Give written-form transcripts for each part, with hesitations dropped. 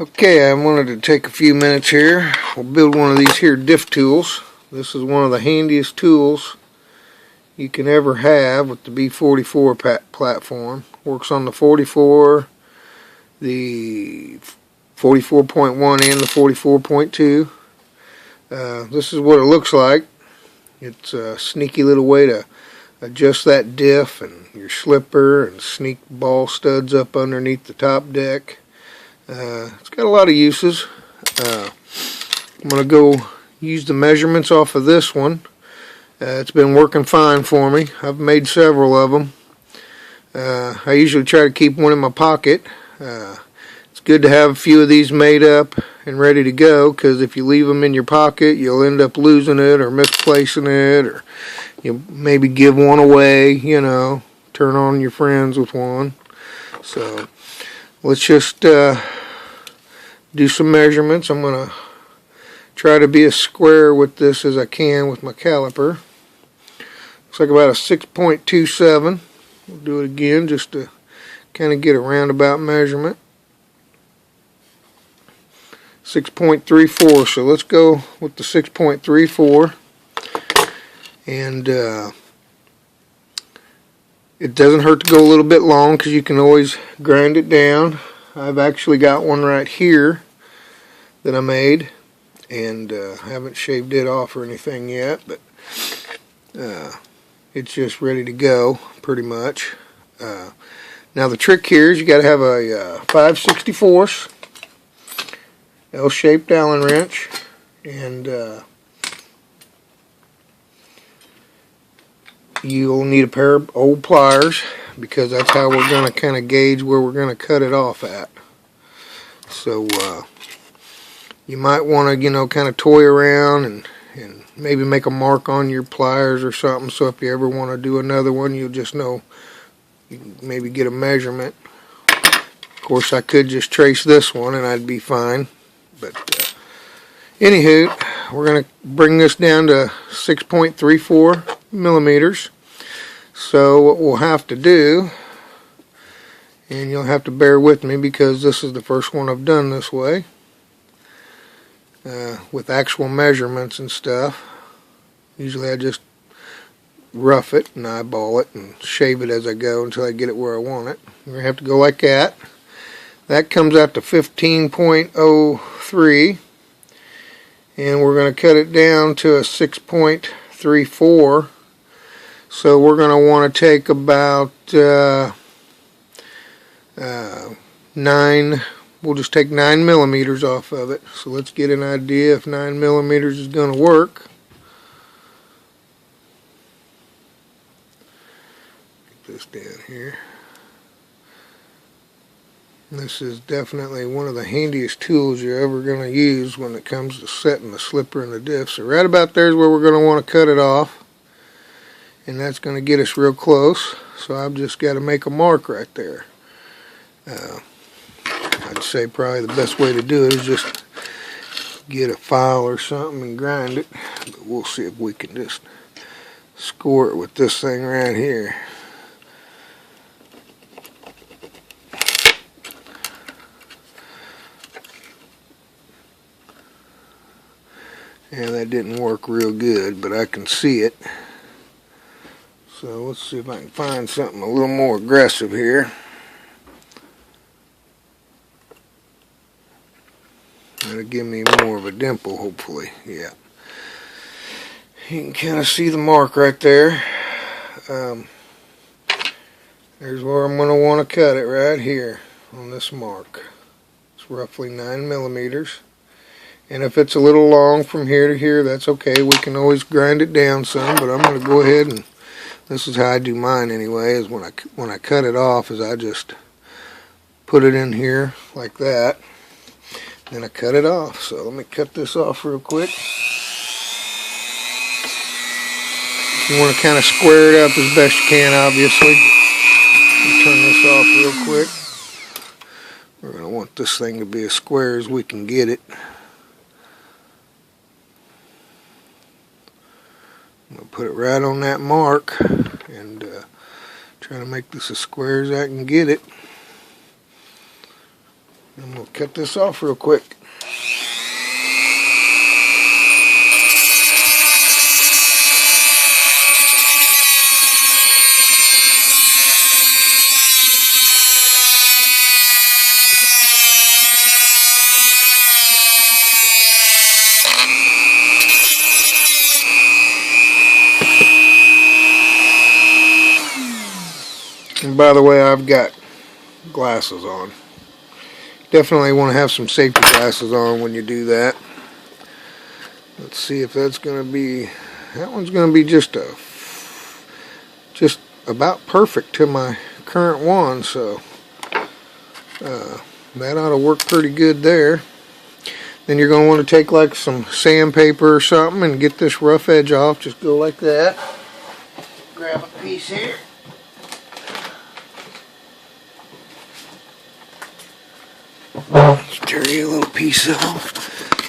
Okay, I wanted to take a few minutes here. We'll build one of these here diff tools. This is one of the handiest tools you can ever have with the B44 platform. Works on the 44, the 44.1 and the 44.2. This is what it looks like. It's a sneaky little way to adjust that diff and your slipper and sneak ball studs up underneath the top deck. It's got a lot of uses. I'm going to go use the measurements off of this one. It's been working fine for me. I've made several of them. I usually try to keep one in my pocket. It's good to have a few of these made up and ready to go, because if you leave them in your pocket, you'll end up losing it or misplacing it, or you'll maybe give one away, turn on your friends with one. So let's just do some measurements. I'm going to try to be as square with this as I can with my caliper. Looks like about a 6.27. We'll do it again just to kind of get a roundabout measurement. 6.34. So let's go with the 6.34. And it doesn't hurt to go a little bit long, because you can always grind it down. I've actually got one right here that I made, and haven't shaved it off or anything yet, but it's just ready to go pretty much. Now the trick here is you got to have a 5/64 L-shaped Allen wrench, and you'll need a pair of old pliers, because that's how we're going to kind of gauge where we're going to cut it off at. So you might want to, kind of toy around and maybe make a mark on your pliers or something, so if you ever want to do another one, you'll just know, you can maybe get a measurement. Of course, I could just trace this one and I'd be fine, but anywho, we're going to bring this down to 6.34 millimeters. So what we'll have to do, and you'll have to bear with me because this is the first one I've done this way, with actual measurements and stuff. Usually I just rough it and eyeball it and shave it as I go until I get it where I want it. You're going to have to go like that. That comes out to 15.03, and we're going to cut it down to a 6.34. So we're going to want to take about 9, we'll just take 9 millimeters off of it. So let's get an idea if 9 millimeters is going to work. Get this down here. This is definitely one of the handiest tools you're ever going to use when it comes to setting the slipper and the diff. So right about there is where we're going to want to cut it off. And that's going to get us real close. So I've just got to make a mark right there. I'd say probably the best way to do it is just get a file or something and grind it. But we'll see if we can just score it with this thing right here. Yeah, that didn't work real good, but I can see it. So let's see if I can find something a little more aggressive here. That'll give me more of a dimple, hopefully. Yeah. You can kind of see the mark right there. There's where I'm going to want to cut it, right here on this mark. It's roughly 9 millimeters. And if it's a little long from here to here, that's okay. We can always grind it down some, but I'm going to go ahead and, this is how I do mine anyway, is when I cut it off, is I just put it in here like that. Then I cut it off. So let me cut this off real quick. You want to kind of square it up as best you can, obviously. Turn this off real quick. We're going to want this thing to be as square as we can get it. I'm going to put it right on that mark and try to make this as square as I can get it. And we'll cut this off real quick. And by the way, I've got glasses on. Definitely want to have some safety glasses on when you do that. Let's see if that's going to be, that one's going to be just about perfect to my current one, so that ought to work pretty good there. Then you're going to want to take like some sandpaper or something and get this rough edge off. Just go like that. Grab a piece here. Let's tear you a little piece off.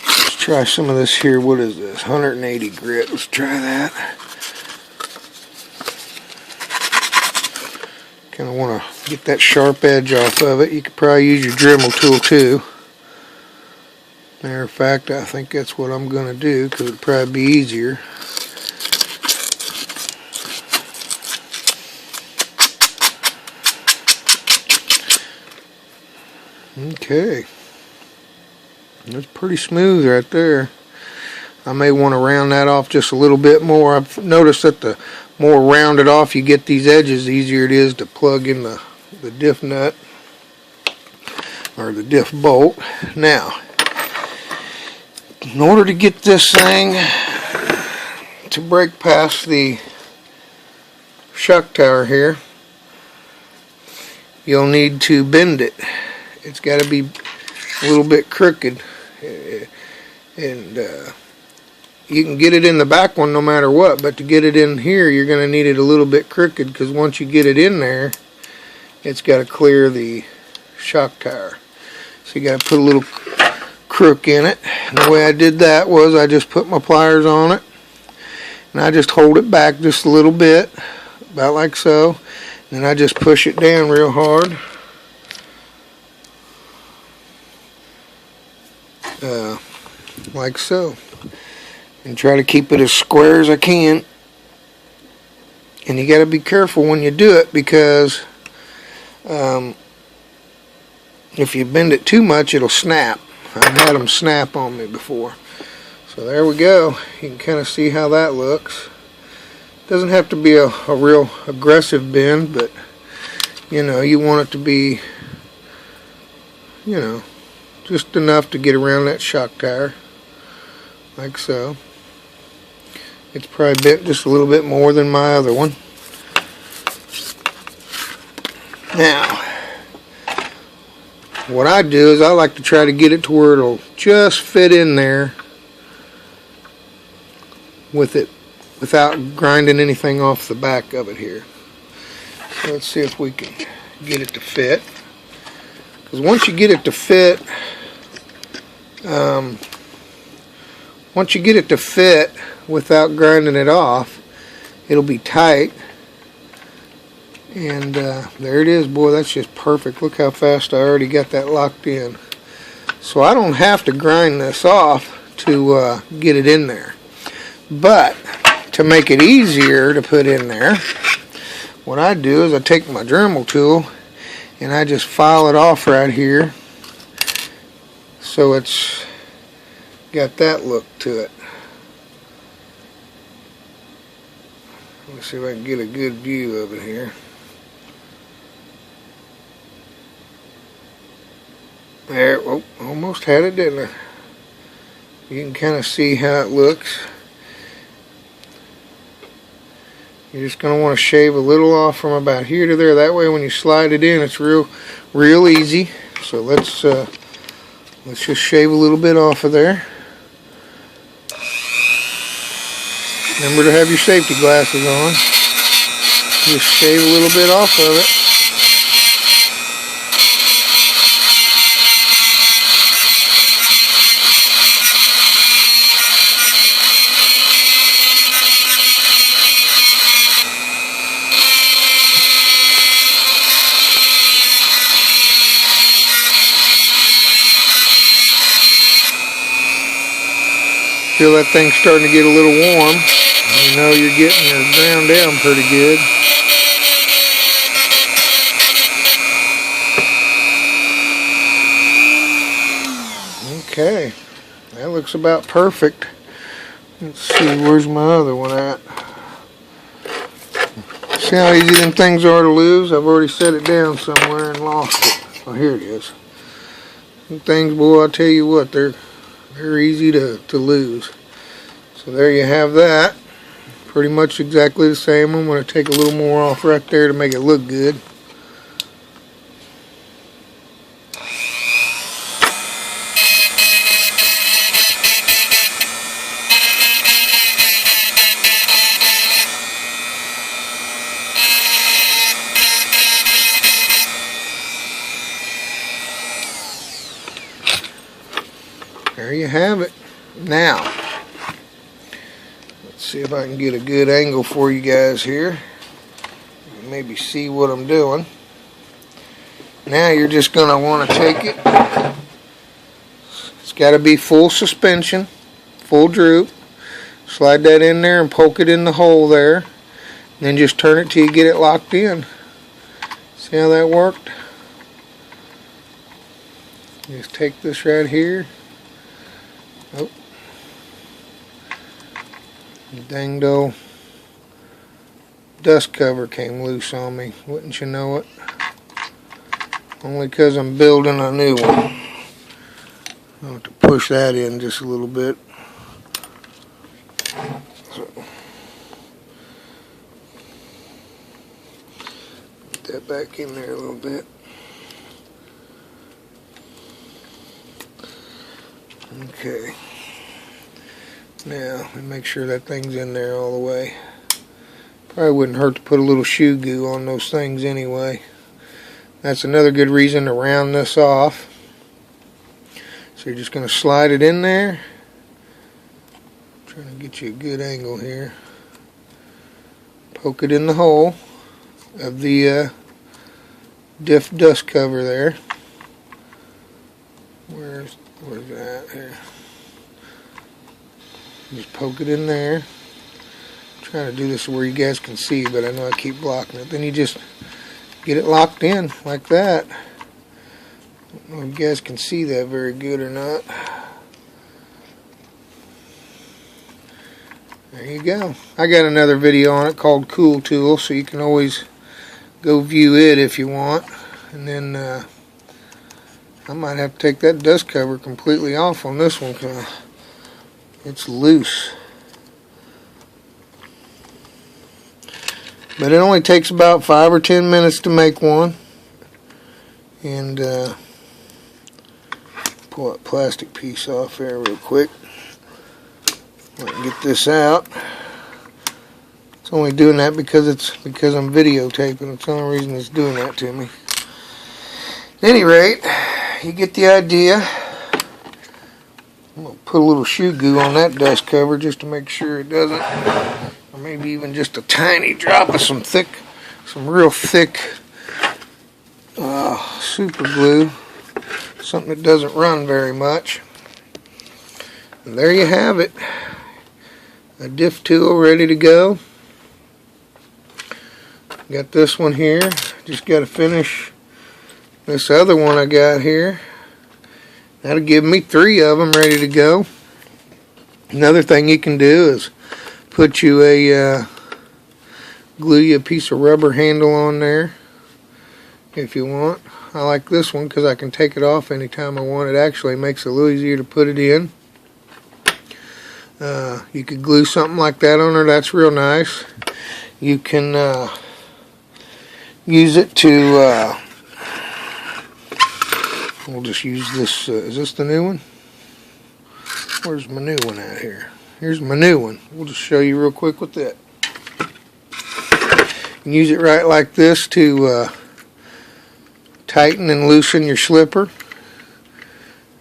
Let's try some of this here. What is this? 180 grit. Let's try that. Kind of want to get that sharp edge off of it. You could probably use your Dremel tool too. Matter of fact, I think that's what I'm going to do because it'd probably be easier. Okay. That's pretty smooth right there. I may want to round that off just a little bit more. I've noticed that the more rounded off you get these edges, the easier it is to plug in the diff nut or the diff bolt. Now, in order to get this thing to break past the shock tower here, you'll need to bend it. It's got to be a little bit crooked, and you can get it in the back one no matter what, but to get it in here you're going to need it a little bit crooked, because once you get it in there it's got to clear the shock tower. So you got to put a little crook in it. And the way I did that was I just put my pliers on it and I just hold it back just a little bit, about like so, and I just push it down real hard. Like so, and try to keep it as square as I can. And you got to be careful when you do it, because if you bend it too much it'll snap. I've had them snap on me before. So there we go. You can kind of see how that looks. Doesn't have to be a real aggressive bend, but you know, you want it to be, you know, just enough to get around that shock tower, like so. It's probably bent just a little bit more than my other one. Now, what I do is I like to try to get it to where it'll just fit in there with it without grinding anything off the back of it here. So let's see if we can get it to fit. Because once you get it to fit, without grinding it off, it'll be tight. And there it is. Boy, that's just perfect. Look how fast I already got that locked in. So I don't have to grind this off to get it in there. But to make it easier to put in there, what I do is I take my Dremel tool and I just file it off right here, so it's got that look to it. Let me see if I can get a good view of it here. There, oh, almost had it, didn't I? You can kind of see how it looks. You're just going to want to shave a little off from about here to there. That way when you slide it in, it's real easy. So let's just shave a little bit off of there. Remember to have your safety glasses on. Just shave a little bit off of it. Feel that thing starting to get a little warm. You know you're getting her ground down pretty good. Okay, that looks about perfect. Let's see, where's my other one at? See how easy them things are to lose? I've already set it down somewhere and lost it. Oh, here it is. Some things, boy, I tell you what, they're easy to lose. So there you have that. Pretty much exactly the same. I'm going to take a little more off right there to make it look good. There you have it. Now, let's see if I can get a good angle for you guys here. Maybe see what I'm doing. Now you're just going to want to take it. It's got to be full suspension, full droop. Slide that in there and poke it in the hole there. And then just turn it till you get it locked in. See how that worked? Just take this right here. Oh, the dang old dust cover came loose on me. Wouldn't you know it? Only because I'm building a new one. I'll have to push that in just a little bit. So, get that back in there a little bit. Okay. Now, make sure that thing's in there all the way. Probably wouldn't hurt to put a little shoe goo on those things anyway. That's another good reason to round this off. So you're just going to slide it in there. Trying to get you a good angle here. Poke it in the hole of the diff dust cover there. Where's that here? Just poke it in there. I'm trying to do this where you guys can see, but I know I keep blocking it. Then you just get it locked in like that. I don't know if you guys can see that very good or not. There you go. I got another video on it called Cool Tool, so you can always go view it if you want. And then I might have to take that dust cover completely off on this one because it's loose. But it only takes about 5 or 10 minutes to make one. And pull that plastic piece off there real quick. I can get this out. It's only doing that because I'm videotaping. It's the only reason it's doing that to me. At any rate, you get the idea. I'm going to put a little shoe goo on that dust cover just to make sure it doesn't, or maybe even just a tiny drop of some real thick super glue, something that doesn't run very much. And there you have it, a diff tool ready to go. Got this one here, just got to finish this other one I got here. That'll give me 3 of them ready to go. Another thing you can do is put you glue you a piece of rubber handle on there if you want. I like this one because I can take it off anytime I want. It actually makes it a little easier to put it in. You could glue something like that on there. That's real nice. You can use it to we'll just use this. Is this the new one? Where's my new one at here? Here's my new one. We'll just show you real quick with that. You can use it right like this to tighten and loosen your slipper.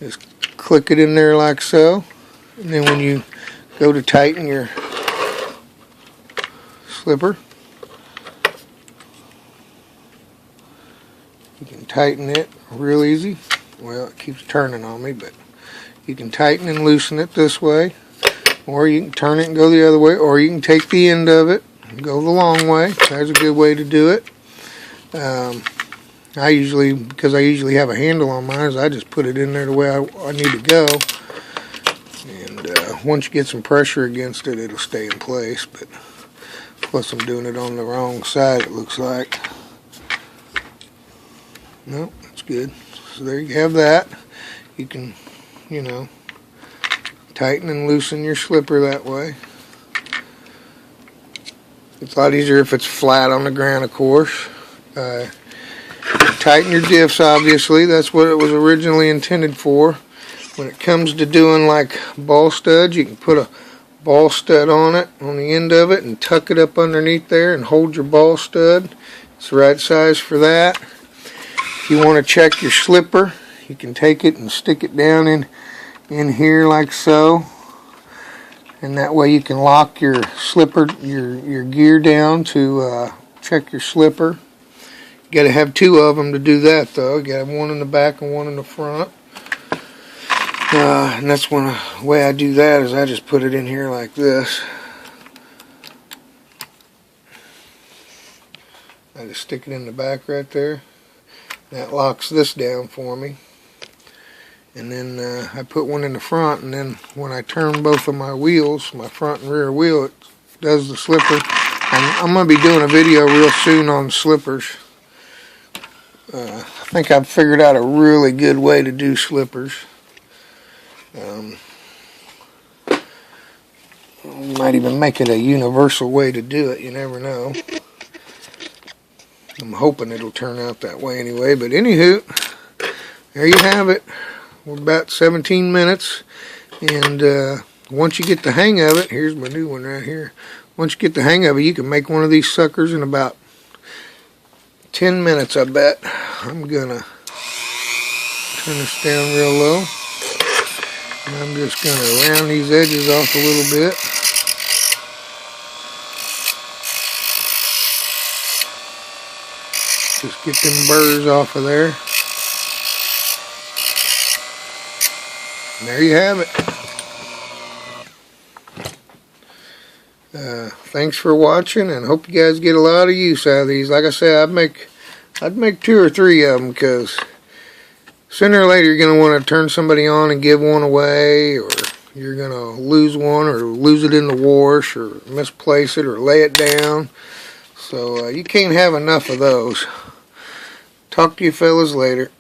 Just click it in there like so. And then when you go to tighten your slipper, you can tighten it real easy. Well, it keeps turning on me, but you can tighten and loosen it this way. or you can turn it and go the other way, or you can take the end of it and go the long way. That's a good way to do it. Because I usually have a handle on mine, I just put it in there the way I need to go. And once you get some pressure against it, it'll stay in place. But plus I'm doing it on the wrong side, it looks like. Nope, that's good. So there you have that. You can, tighten and loosen your slipper that way. It's a lot easier if it's flat on the ground, of course. Tighten your diffs, obviously. That's what it was originally intended for. When it comes to doing like ball studs, you can put a ball stud on it, on the end of it, and tuck it up underneath there and hold your ball stud. It's the right size for that. If you want to check your slipper, you can take it and stick it down in here like so. And that way you can lock your slipper, your gear down to check your slipper. You got to have two of them to do that, though. You got to have one in the back and one in the front. And that's one way I do that is I just put it in here like this. I just stick it in the back right there. That locks this down for me. And then I put one in the front, and then when I turn both of my wheels, my front and rear wheel, it does the slipper. And I'm going to be doing a video real soon on slippers. I think I've figured out a really good way to do slippers. Might even make it a universal way to do it, you never know. I'm hoping it'll turn out that way anyway, but anywho, there you have it. We're about 17 minutes, and once you get the hang of it, here's my new one right here. Once you get the hang of it, you can make one of these suckers in about 10 minutes, I bet. I'm gonna turn this down real low. And I'm just gonna round these edges off a little bit. Just get them burrs off of there. And there you have it. Thanks for watching, and hope you guys get a lot of use out of these. Like I said, I'd make 2 or 3 of them, because sooner or later you're going to want to turn somebody on and give one away, or you're going to lose one, or lose it in the wash, or misplace it, or lay it down. So you can't have enough of those. Talk to you fellas later.